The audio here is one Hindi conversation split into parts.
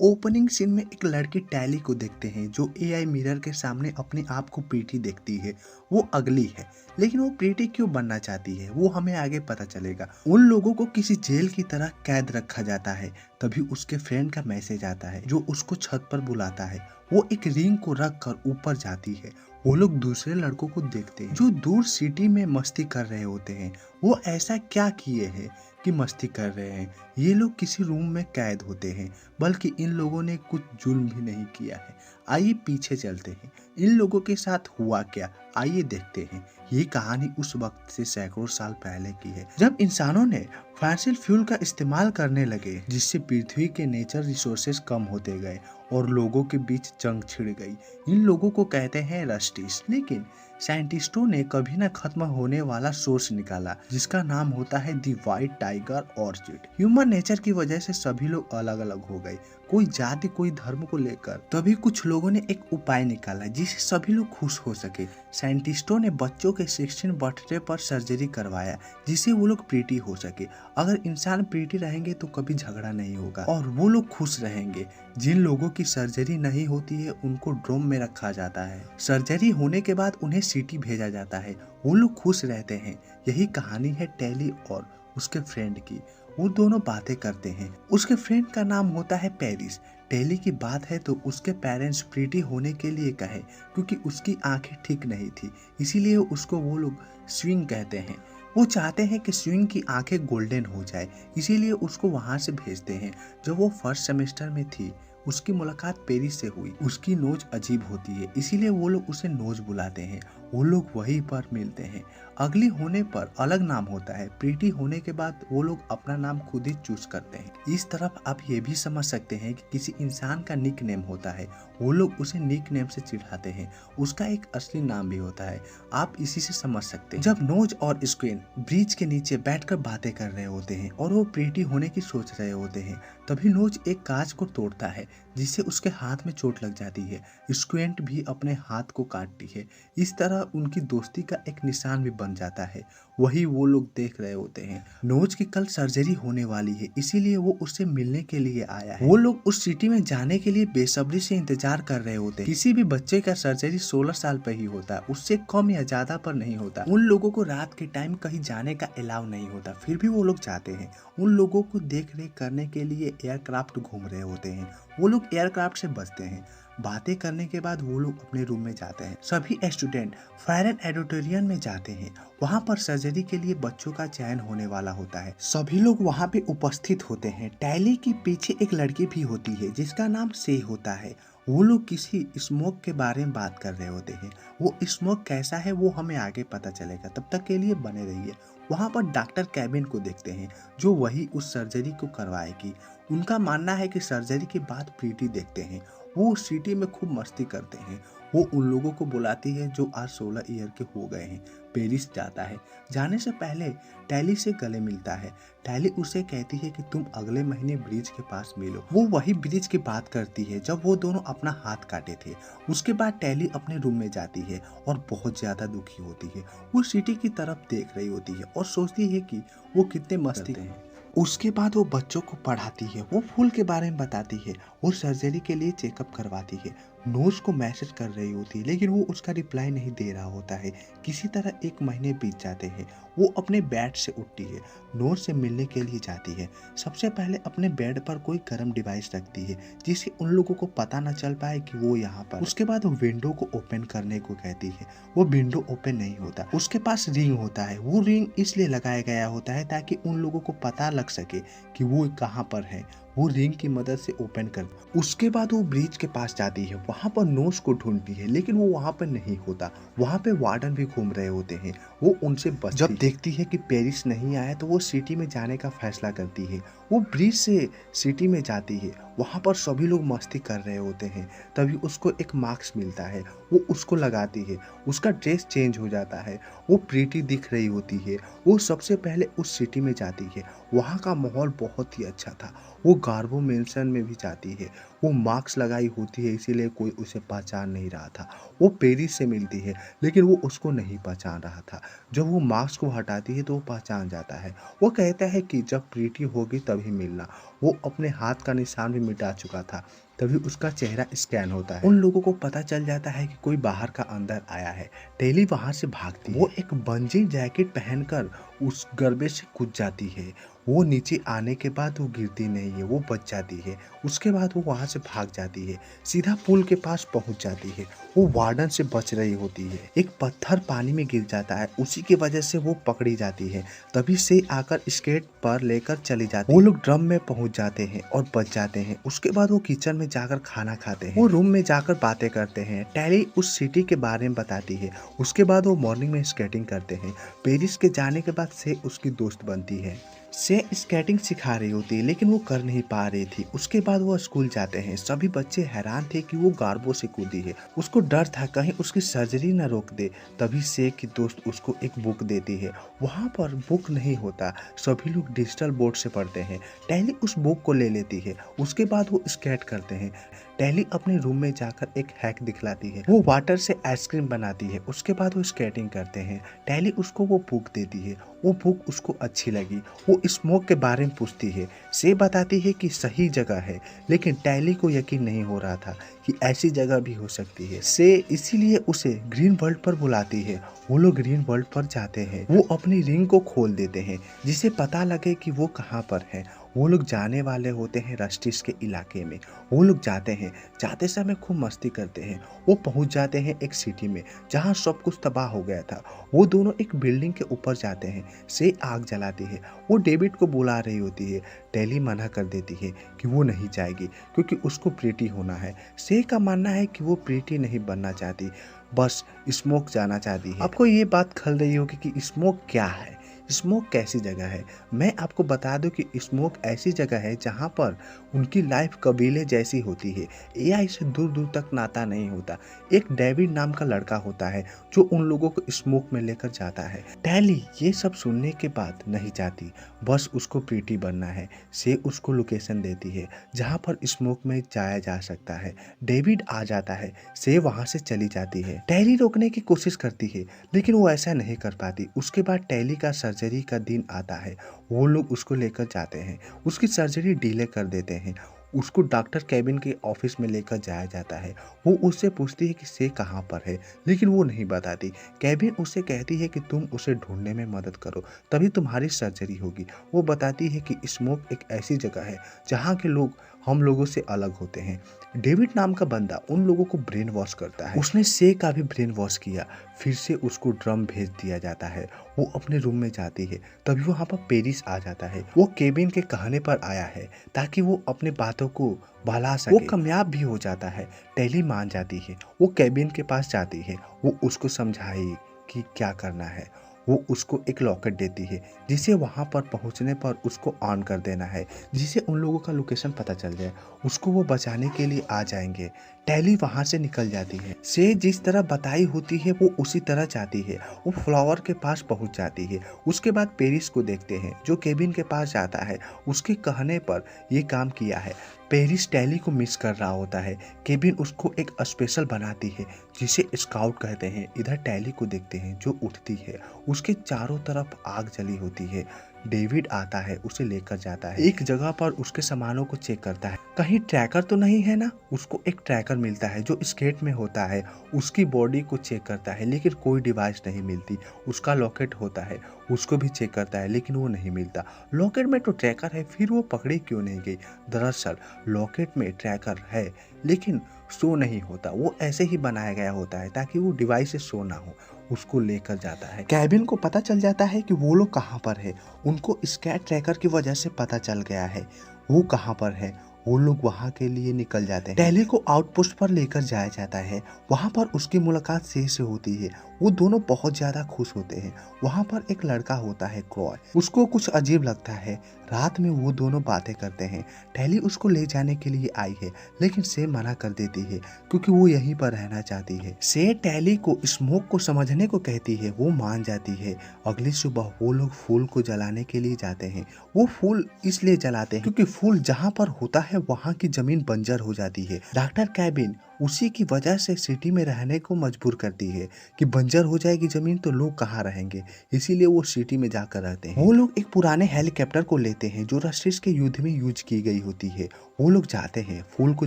ओपनिंग सीन में एक लड़की टैली को देखते हैं जो एआई मिरर के सामने अपने आप को प्रीटी देखती है। वो अगली है, लेकिन वो प्रीटी क्यों बनना चाहती है वो हमें आगे पता चलेगा। उन लोगों को किसी जेल की तरह कैद रखा जाता है। तभी उसके फ्रेंड का मैसेज आता है जो उसको छत पर बुलाता है। वो एक रिंग को रख कर ऊपर जाती है। वो लोग दूसरे लड़कों को देखते हैं जो दूर सिटी में मस्ती कर रहे होते हैं। वो ऐसा क्या किए हैं कि मस्ती कर रहे हैं। ये लोग किसी रूम में कैद होते हैं, बल्कि इन लोगों ने कुछ जुल्म भी नहीं किया है। आइए पीछे चलते हैं, इन लोगों के साथ हुआ क्या आइए देखते हैं। ये कहानी उस वक्त से सैकड़ों साल पहले की है जब इंसानों ने फॉसिल फ्यूल का इस्तेमाल करने लगे, जिससे पृथ्वी के नेचर रिसोर्सेज कम होते गए और लोगों के बीच जंग छिड़ गई। इन लोगों को कहते हैं रस्टिस। लेकिन साइंटिस्टों ने कभी न खत्म होने वाला सोर्स निकाला जिसका नाम होता है the white tiger orchid. Human nature की वजह से सभी लोग अलग अलग हो गए, कोई जाति कोई धर्म को लेकर। तभी कुछ लोगों ने एक उपाय निकाला जिससे सभी लोग खुश हो सके। साइंटिस्टों ने बच्चों के 16 बर्थडे पर सर्जरी करवाया जिससे वो लोग प्रीटी हो सके। अगर इंसान प्रीटी रहेंगे तो कभी झगड़ा नहीं होगा और वो लोग खुश रहेंगे। जिन लोगों की सर्जरी नहीं होती है उनको ड्रोम में रखा जाता है। सर्जरी होने के बाद उन्हें सिटी भेजा जाता है। वो लोग खुश रहते हैं। यही कहानी है टैली और उसके फ्रेंड की। वो दोनों बातें करते हैं। उसके फ्रेंड का नाम होता है पेरिस। टैली की बात है तो उसके पेरेंट्स प्रीटी होने के लिए कहे क्योंकि उसकी आंखें ठीक नहीं थी, इसीलिए उसको वो लोग स्विंग कहते हैं। वो चाहते हैं कि स्विंग की आंखें गोल्डन हो जाए, इसीलिए उसको वहां से भेजते हैं। जब वो फर्स्ट सेमेस्टर में थी उसकी मुलाकात पेरिस से हुई। उसकी नोज अजीब होती है, इसीलिए वो लोग उसे नोज बुलाते हैं। वो लोग वहीं पर मिलते हैं। अगली होने पर अलग नाम होता है, प्रीटी होने के बाद वो लोग अपना नाम खुद ही चूज करते हैं। इस तरफ आप ये भी समझ सकते हैं कि किसी इंसान का निक नेम होता है, वो लोग उसे निक नेम से चिढ़ाते हैं। उसका एक असली नाम भी होता है, आप इसी से समझ सकते हैं। जब नोज और स्क्वीन ब्रिज के नीचे बैठकर बातें कर रहे होते हैं और वो प्रीटी होने की सोच रहे होते हैं, तभी नोज एक कांच को तोड़ता है जिससे उसके हाथ में चोट लग जाती है। स्क्वेंट भी अपने हाथ को काटती है। इस तरह उनकी दोस्ती का एक निशान भी बन जाता है। वही वो लोग देख रहे होते हैं। नोज की कल सर्जरी होने वाली है, इसीलिए वो उससे मिलने के लिए आया है। वो लोग उस सिटी में जाने के लिए बेसब्री से इंतजार कर रहे होते हैं। किसी भी बच्चे का सर्जरी 16 साल पर ही होता है, उससे कम या ज्यादा पर नहीं होता। उन लोगों को रात के टाइम कहीं जाने का अलाउ नहीं होता, फिर भी वो लोग जाते हैं। उन लोगों को देख रेख करने के लिए एयरक्राफ्ट घूम रहे होते हैं। वो लोग एयरक्राफ्ट से बचते हैं। बातें करने के बाद वो लोग अपने रूम में जाते हैं। सभी स्टूडेंट फायर एडिटोरियम में जाते हैं। वहाँ पर सर्जरी के लिए बच्चों का चयन होने वाला होता है। सभी लोग वहाँ पे उपस्थित होते हैं। टैली के पीछे एक लड़की भी होती है जिसका नाम से होता है। वो लोग किसी स्मोक के बारे में बात कर रहे होते हैं। वो स्मोक कैसा है वो हमें आगे पता चलेगा, तब तक के लिए बने रहिए। वहाँ पर डॉक्टर कैबिन को देखते हैं जो वही उस सर्जरी को करवाएगी। उनका मानना है कि सर्जरी के बाद प्रीटी देखते हैं। वो सिटी में खूब मस्ती करते हैं। वो उन लोगों को बुलाती है जो आज 16 ईयर के हो गए हैं। पेरिस जाता है। जाने से पहले टैली से गले मिलता है। टैली उसे कहती है कि तुम अगले महीने ब्रिज के पास मिलो। वो वही ब्रिज की बात करती है जब वो दोनों अपना हाथ काटे थे। उसके बाद टैली अपने रूम में जाती है और बहुत ज्यादा दुखी होती है। वो सिटी की तरफ देख रही होती है और सोचती है कि वो कितने मस्ती हैं। उसके बाद वो बच्चों को पढ़ाती है, वो फूल के बारे में बताती है, वो सर्जरी के लिए चेकअप करवाती है। नोज को मैसेज कर रही होती है लेकिन वो उसका रिप्लाई नहीं दे रहा होता है। किसी तरह 1 महीने बीत जाते हैं। वो अपने बेड से उठती है, नोज से मिलने के लिए जाती है। सबसे पहले अपने बेड पर कोई गर्म डिवाइस रखती है जिससे उन लोगों को पता न चल पाए कि वो यहाँ पर। उसके बाद वो विंडो को ओपन करने को कहती है। वो विंडो ओपन नहीं होता। उसके पास रिंग होता है। वो रिंग इसलिए लगाया गया होता है ताकि उन लोगों को पता लग सके कि वो कहाँ पर है। वो रिंग की मदद से ओपन कर। उसके बाद वो ब्रिज के पास जाती है। वहाँ पर नोज को ढूंढती है लेकिन वो वहाँ पर नहीं होता। वहाँ पे वार्डन भी घूम रहे होते हैं। वो उनसे बचती। जब देखती है कि पेरिस नहीं आया तो वो सिटी में जाने का फैसला करती है। वो ब्रिज से सिटी में जाती है। वहाँ पर सभी लोग मस्ती कर रहे होते हैं। तभी उसको एक मास्क मिलता है। वो उसको लगाती है। उसका ड्रेस चेंज हो जाता है। वो प्रीटी दिख रही होती है। वो सबसे पहले उस सिटी में जाती है। वहाँ का माहौल बहुत ही अच्छा था। वो गार्बो मेंशन में भी जाती है। वो मास्क लगाई होती है, इसीलिए कोई उसे पहचान नहीं रहा था। वो पेरिस से मिलती है, लेकिन वो उसको नहीं पहचान रहा था। जब वो मास्क को हटाती है तो वो पहचान जाता है। वो कहता है कि जब प्रीति होगी तभी मिलना। वो अपने हाथ का निशान भी मिटा चुका था। तभी उसका चेहरा स्कैन होता है। उन लोगों को पता चल जाता है कि कोई बाहर का अंदर आया है। टेली वहां से भागती है। वो एक बंजी जैकेट पहनकर उस गड्ढे से कूद जाती है। वो नीचे आने के बाद वो गिरती नहीं है, वो बच जाती है। उसके बाद वो वहां से भाग जाती है, सीधा पुल के पास पहुंच जाती है। वो वार्डन से बच रही होती है। एक पत्थर पानी में गिर जाता है, उसी की वजह से वो पकड़ी जाती है। तभी से आकर स्केट पर लेकर चली जाती है। वो लोग ड्रम में पहुंच जाते हैं और बच जाते हैं। उसके बाद वो किचन में जाकर खाना खाते हैं। वो रूम में जाकर बातें करते हैं। टेली उस सिटी के बारे में बताती है। उसके बाद वो मॉर्निंग में स्केटिंग करते हैं। पेरिस के जाने के बाद से उसकी दोस्त बनती है। से स्केटिंग सिखा रही होती है, लेकिन वो कर नहीं पा रही थी। उसके बाद वो स्कूल जाते हैं। सभी बच्चे हैरान थे कि वो गार्बो से कूदी है। उसको डर था कहीं उसकी सर्जरी न रोक दे। तभी से की दोस्त उसको एक बुक देती है। वहाँ पर बुक नहीं होता, सभी लोग डिजिटल बोर्ड से पढ़ते हैं। टेली उस बुक को ले लेती है। उसके बाद वो स्केट करते हैं। टेली अपने रूम में जाकर एक हैक दिखलाती है। वो वाटर से आइसक्रीम बनाती है। उसके बाद वो स्केटिंग करते हैं। टेली उसको वो बुक देती है। वो बुक उसको अच्छी लगी। वो स्मोक के बारे में पूछती है। से बताती है कि सही जगह है, लेकिन टेली को यकीन नहीं हो रहा था कि ऐसी जगह भी हो सकती है। से इसीलिए उसे ग्रीन वर्ल्ड पर बुलाती है। वो लोग ग्रीन वर्ल्ड पर जाते हैं। वो अपनी रिंग को खोल देते हैं, जिसे पता लगे कि वो कहाँ पर है। वो लोग जाने वाले होते हैं रस्टिस के इलाके में। वो लोग जाते हैं। जाते समय खूब मस्ती करते हैं। वो पहुंच जाते हैं एक सिटी में, जहां सब कुछ तबाह हो गया था। वो दोनों एक बिल्डिंग के ऊपर जाते हैं। से आग जलाती है। वो डेविड को बुला रही होती है। टेली मना कर देती है कि वो नहीं जाएगी, क्योंकि उसको प्रीति होना है। से का मानना है कि वो प्रीति नहीं बनना चाहती, बस स्मोक जाना चाहती है। आपको ये बात खल रही होगी कि स्मोक क्या है, स्मोक कैसी जगह है। मैं आपको बता दूं कि स्मोक ऐसी जगह है जहां पर उनकी लाइफ कबीले जैसी होती है। एआई से दूर दूर तक नाता नहीं होता। एक डेविड नाम का लड़का होता है जो उन लोगों को स्मोक में लेकर जाता है। टेली ये सब सुनने के बाद नहीं जाती, बस उसको प्रीति बनना है। से उसको लोकेशन देती है जहां पर स्मोक में जाया जा सकता है। डेविड आ जाता है। से वहां से चली जाती है। टेली रोकने की कोशिश करती है, लेकिन वो ऐसा नहीं कर पाती। उसके बाद टेली का सर्जरी का दिन आता है। वो लोग उसको लेकर जाते हैं। उसकी सर्जरी डिले कर देते हैं। उसको डॉक्टर केबिन के ऑफिस में लेकर जाया जाता है। वो उससे पूछती है कि से कहाँ पर है, लेकिन वो नहीं बताती। केबिन उससे कहती है कि तुम उसे ढूंढने में मदद करो, तभी तुम्हारी सर्जरी होगी। वो बताती है कि स्मोक एक ऐसी जगह है जहाँ के लोग हम लोगों से अलग होते हैं। डेविड नाम का बंदा उन लोगों को ब्रेन वॉश करता है। उसने से का भी ब्रेन वॉश किया। फिर से उसको ड्रम भेज दिया जाता है। वो अपने रूम में जाती है। तभी वहाँ पर पेरिस आ जाता है। वो केबिन के कहने पर आया है ताकि वो अपने बातों को भला सके। वो कामयाब भी हो जाता है। टेली मान जाती है। वो केबिन के पास जाती है। वो उसको समझाई कि क्या करना है। वो उसको एक लॉकेट देती है, जिसे वहां पर पहुंचने पर उसको ऑन कर देना है, जिसे उन लोगों का लोकेशन पता चल जाए। उसको वो बचाने के लिए आ जाएंगे। टेली वहां से निकल जाती है। से जिस तरह बताई होती है वो उसी तरह जाती है। वो फ्लावर के पास पहुंच जाती है। उसके बाद पेरिस को देखते हैं, जो केबिन के पास जाता है। उसके कहने पर ये काम किया है। पेरिस टेली को मिस कर रहा होता है। केबिन उसको एक स्पेशल बनाती है, जिसे स्काउट कहते हैं। इधर टेली को देखते हैं, जो उठती है। उसके चारों तरफ आग जली होती है। डेविड आता है, उसे लेकर जाता है। एक जगह पर उसके सामानों को चेक करता है, कहीं ट्रैकर तो नहीं है ना। उसको एक ट्रैकर मिलता है जो स्केट में होता है। उसकी बॉडी को चेक करता है, लेकिन कोई डिवाइस नहीं मिलती। उसका लॉकेट होता है, उसको भी चेक करता है, लेकिन वो नहीं मिलता। लॉकेट में तो ट्रैकर है, फिर वो पकड़ी क्यों नहीं गई। दरअसल लॉकेट में ट्रैकर है, लेकिन शो नहीं होता। वो ऐसे ही बनाया गया होता है ताकि वो डिवाइस से शो ना हो। उसको लेकर जाता है। केबिन को पता चल जाता है कि वो लोग कहाँ पर है। उनको स्कैट ट्रैकर की वजह से पता चल गया है वो कहाँ पर है। वो लोग वहाँ के लिए निकल जाते हैं। टेली को आउटपोस्ट पर लेकर जाया जाता है। वहाँ पर उसकी मुलाकात से होती है। वो दोनों बहुत ज्यादा खुश होते हैं। वहाँ पर एक लड़का होता है क्रॉय, उसको कुछ अजीब लगता है। रात में वो दोनों बातें करते हैं। टैली उसको ले जाने के लिए आई है, लेकिन से मना कर देती है क्योंकि वो यहीं पर रहना चाहती है। से टैली को स्मोक को समझने को कहती है, वो मान जाती है। अगली सुबह वो लोग फूल को जलाने के लिए जाते हैं। वो फूल इसलिए जलाते हैं क्योंकि फूल जहाँ पर होता है वहाँ की जमीन बंजर हो जाती है। डॉक्टर कैबिन उसी की वजह से सिटी में रहने को मजबूर करती है कि बंजर हो जाएगी जमीन तो लोग कहाँ रहेंगे, इसीलिए वो सिटी में जाकर रहते हैं। वो लोग एक पुराने हेलीकॉप्टर को लेते हैं जो रशियस के युद्ध में यूज की गई होती है। वो लोग जाते हैं, फूल को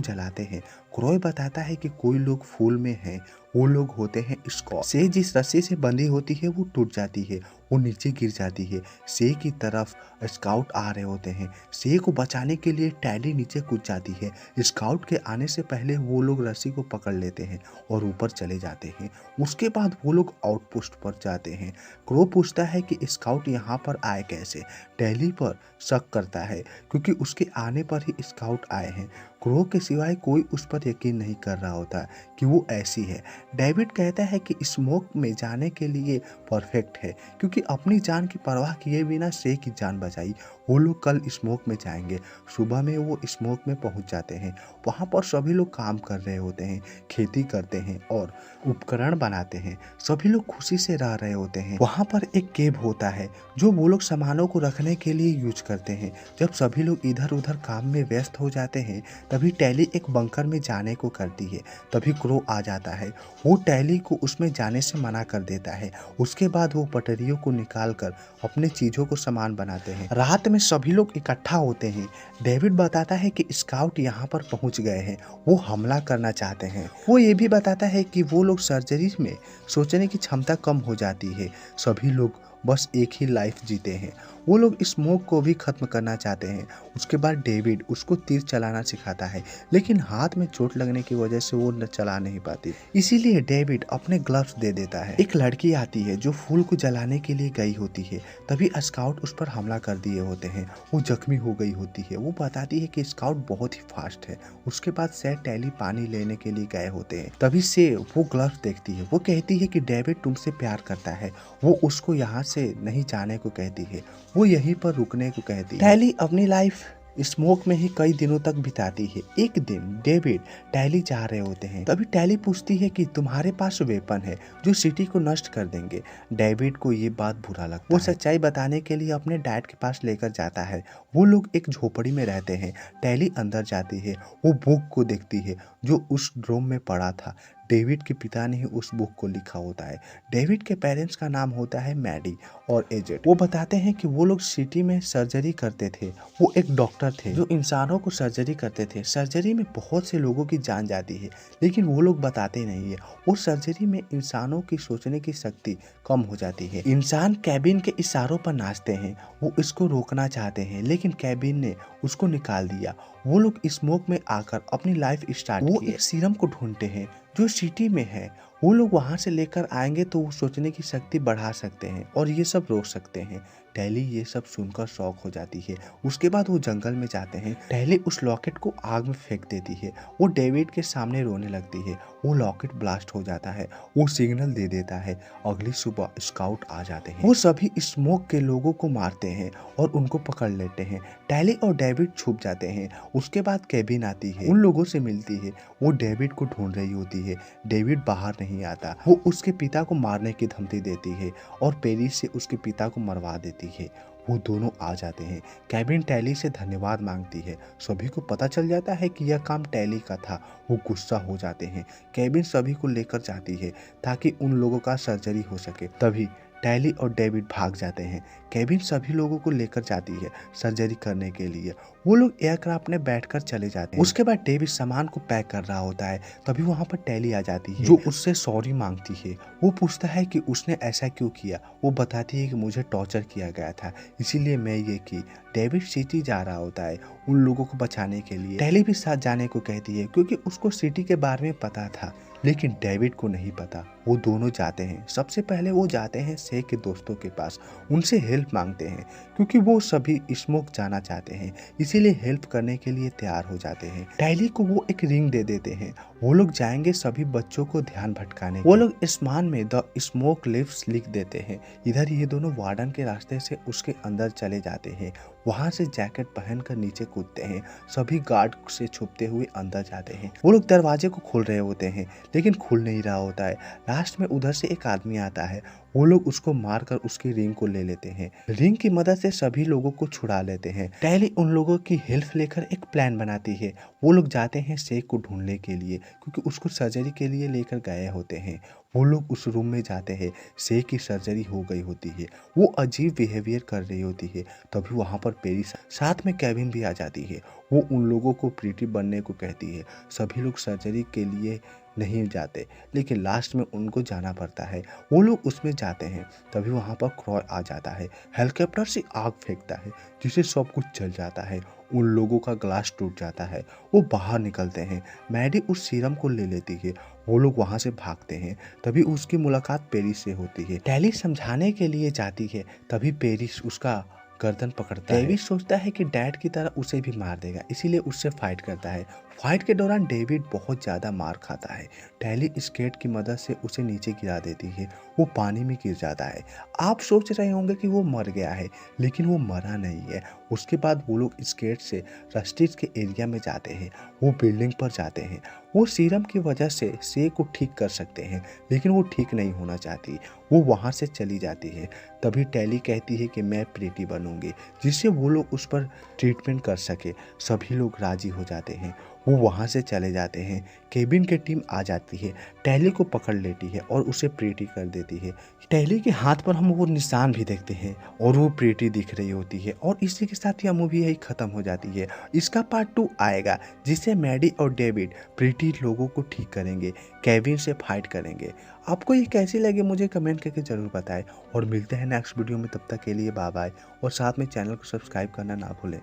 जलाते हैं। क्रोय बताता है कि कोई लोग फूल में हैं, वो लोग होते हैं स्कॉट। से जिस रस्सी से बंधी होती है वो टूट जाती है, वो नीचे गिर जाती है। से की तरफ स्काउट आ रहे होते हैं। से को बचाने के लिए टैली नीचे कूद जाती है। स्काउट के आने से पहले वो लोग रस्सी को पकड़ लेते हैं और ऊपर चले जाते हैं। उसके बाद वो लोग आउटपोस्ट पर जाते हैं। क्रो पूछता है कि स्काउट यहाँ पर आए कैसे। टैली पर शक करता है क्योंकि उसके आने पर ही स्काउट आए हैं। क्रो के सिवाय कोई उस पर यकीन नहीं कर रहा होता कि वो ऐसी है। डेविड कहता है कि स्मोक में जाने के लिए परफेक्ट है क्योंकि अपनी जान की परवाह किए बिना से की जान बचाई। वो लोग कल स्मोक में जाएंगे। सुबह में वो स्मोक में पहुंच जाते हैं। वहाँ पर सभी लोग काम कर रहे होते हैं, खेती करते हैं और उपकरण बनाते हैं। सभी लोग खुशी से रह रहे होते हैं। वहाँ पर एक केव होता है जो वो लोग सामानों को रखने के लिए यूज करते हैं। जब सभी लोग इधर उधर काम में व्यस्त हो जाते हैं तभी टैली एक बंकर में जाने को करती है। तभी क्रो आ जाता है। वो टैली को उसमें जाने से मना कर देता है। उसके बाद वो पटरियों को निकाल कर अपने चीजों को सामान बनाते हैं। रात में सभी लोग इकट्ठा होते हैं। डेविड बताता है कि स्काउट यहाँ पर पहुँच गए हैं, वो हमला करना चाहते हैं। वो ये भी बताता है कि वो लोग सर्जरी में सोचने की क्षमता कम हो जाती है। सभी लोग बस एक ही लाइफ जीते हैं। वो लोग स्मोक को भी खत्म करना चाहते हैं। उसके बाद डेविड उसको तीर चलाना सिखाता है, लेकिन हाथ में चोट लगने की वजह से वो चला नहीं पाती। इसीलिए डेविड अपने ग्लव्स दे देता है। एक लड़की आती है जो फूल को जलाने के लिए गई होती है। तभी स्काउट उस पर हमला कर दिए होते हैं। वो जख्मी हो गई होती है। वो बताती है कि स्काउट बहुत ही फास्ट है। उसके बाद से टैली पानी लेने के लिए गए होते हैं। तभी से वो ग्लव्स देखती है। वो कहती है कि डेविड तुमसे प्यार करता है। वो उसको यहाँ से नहीं जाने को कहती है, वो यहीं पर रुकने को कहती है। टैली अपनी लाइफ स्मोक में ही कई दिनों तक बिताती है। एक दिन डेविड टैली जा रहे होते हैं। तभी टैली पूछती है कि तुम्हारे पास वेपन है जो सिटी को नष्ट कर देंगे। डेविड को ये बात बुरा लगता है। वो सच्चाई बताने के लिए अपने डैड के पास लेकर जाता है। वो लोग एक झोपड़ी में रहते हैं। टैली अंदर जाती है। वो बुक को देखती है जो उस ड्रम में पड़ा था। डेविड के पिता ने ही उस बुक को लिखा होता है। डेविड के पेरेंट्स का नाम होता है मैडी और एजेट। वो बताते हैं कि वो लोग सिटी में सर्जरी करते थे। वो एक डॉक्टर थे जो इंसानों को सर्जरी करते थे। सर्जरी में बहुत से लोगों की जान जाती है, लेकिन वो लोग बताते नहीं है। वो सर्जरी में इंसानों की सोचने की शक्ति कम हो जाती है। इंसान कैबिन के इशारों पर नाचते हैं। वो इसको रोकना चाहते हैं, लेकिन कैबिन ने उसको निकाल दिया। वो लोग स्मोक में आकर अपनी लाइफ स्टार्ट वो एक सीरम को ढूंढते हैं जो सिटी में है। वो लोग वहां से लेकर आएंगे तो वो सोचने की शक्ति बढ़ा सकते हैं और ये सब रोक सकते हैं। टैली ये सब सुनकर शॉक हो जाती है। उसके बाद वो जंगल में जाते हैं। टैली उस लॉकेट को आग में फेंक देती है। वो डेविड के सामने रोने लगती है। वो लॉकेट ब्लास्ट हो जाता है। वो सिग्नल दे देता है। अगली सुबह स्काउट आ जाते हैं। वो सभी स्मोक के लोगों को मारते हैं और उनको पकड़ लेते हैं। टैली और डेविड छुप जाते हैं। उसके बाद केबिन आती है, उन लोगों से मिलती है। वो डेविड को ढूंढ रही होती है। डेविड बाहर नहीं आता। वो उसके पिता को मारने की धमकी देती है और पेरिस से उसके पिता को मरवा देती है। वो दोनों आ जाते हैं। केबिन टैली से धन्यवाद मांगती है। सभी को पता चल जाता है कि यह काम टैली का था। वो गुस्सा हो जाते हैं। केबिन सभी को लेकर जाती है ताकि उन लोगों का सर्जरी हो सके। तभी टैली और डेविड भाग जाते हैं। केबिन सभी लोगों को लेकर जाती है सर्जरी करने के लिए। वो लोग एयरक्राफ्ट में बैठकर चले जाते हैं। उसके बाद डेविड सामान को पैक कर रहा होता है। तभी वहां पर टैली आ जाती है जो उससे सॉरी मांगती है। वो पूछता है कि उसने ऐसा क्यों किया। वो बताती है कि मुझे टॉर्चर किया गया था, इसीलिए मैं ये की। डेविड सिटी जा रहा होता है उन लोगों को बचाने के लिए। टैली भी साथ जाने को कहती है क्योंकि उसको सिटी के बारे में पता था, लेकिन डेविड को नहीं पता। वो दोनों जाते हैं। सबसे पहले वो जाते हैं से के दोस्तों के पास, उनसे हेल्प मांगते हैं क्योंकि वो सभी स्मोक जाना चाहते हैं, इसीलिए हेल्प करने के लिए तैयार हो जाते हैं। टाइली को वो एक रिंग दे देते हैं। वो लोग जाएंगे सभी बच्चों को ध्यान भटकाने। वो लोग आसमान में द स्मोक लिफ्ट लिख देते हैं। इधर ये दोनों वार्डन के रास्ते से उसके अंदर चले जाते हैं। वहां से जैकेट पहनकर नीचे कूदते हैं। सभी गार्ड से छुपते हुए अंदर जाते हैं। वो लोग दरवाजे को खोल रहे होते हैं लेकिन खुल नहीं रहा होता है। लास्ट में उधर से एक आदमी आता है। वो लोग उसको मारकर उसकी रिंग को ले लेते हैं। रिंग की मदद से सभी लोगों को छुड़ा लेते हैं। टैली उन लोगों की हेल्प लेकर एक प्लान बनाती है। वो लोग जाते हैं शेख को ढूंढने के लिए क्योंकि उसको सर्जरी के लिए लेकर गए होते हैं। वो लोग उस रूम में जाते हैं। शेख की सर्जरी हो गई होती है। वो अजीब बिहेवियर कर रही होती है। तभी वहाँ पर पेरी साथ में केविन भी आ जाती है। वो उन लोगों को प्रीटी बनने को कहती है। सभी लोग सर्जरी के लिए नहीं जाते लेकिन लास्ट में उनको जाना पड़ता है। वो लोग उसमें जाते हैं। तभी वहाँ पर क्रॉय आ जाता है। हेलीकॉप्टर से आग फेंकता है जिससे सब कुछ जल जाता है। उन लोगों का ग्लास टूट जाता है। वो बाहर निकलते हैं। मैडी उस सीरम को ले लेती है। वो लोग वहाँ से भागते हैं। तभी उसकी मुलाकात पेरिस से होती है। टैली समझाने के लिए जाती है। तभी पेरिस उसका गर्दन पकड़ता है। डेविड सोचता है कि डैड की तरह उसे भी मार देगा, इसीलिए उससे फाइट करता है। फाइट के दौरान डेविड बहुत ज़्यादा मार खाता है। टैली स्केट की मदद से उसे नीचे गिरा देती है। वो पानी में गिर जाता है। आप सोच रहे होंगे कि वो मर गया है, लेकिन वो मरा नहीं है। उसके बाद वो लोग स्केट से रस्टिज के एरिया में जाते हैं। वो बिल्डिंग पर जाते हैं। वो सीरम की वजह से से को ठीक कर सकते हैं लेकिन वो ठीक नहीं होना चाहती। वो वहाँ से चली जाती है। तभी टैली कहती है कि मैं प्रीटी बनूंगी जिससे वो लोग उस पर ट्रीटमेंट कर सके। सभी लोग राजी हो जाते हैं। वो वहाँ से चले जाते हैं। केबिन की टीम आ जाती है। टैली को पकड़ लेती है और उसे प्रीटी कर देती है। टैली के हाथ पर हम वो निशान भी देखते हैं और वो प्रीटी दिख रही होती है। और इसी के साथ यह मूवी यही खत्म हो जाती है। इसका पार्ट 2 आएगा जिससे मैडी और डेविड प्रीटी लोगों को ठीक करेंगे, केविन से फाइट करेंगे। आपको ये कैसी लगी मुझे कमेंट करके जरूर बताएं और मिलते हैं नेक्स्ट वीडियो में। तब तक के लिए बाय बाय और साथ में चैनल को सब्सक्राइब करना ना भूलें।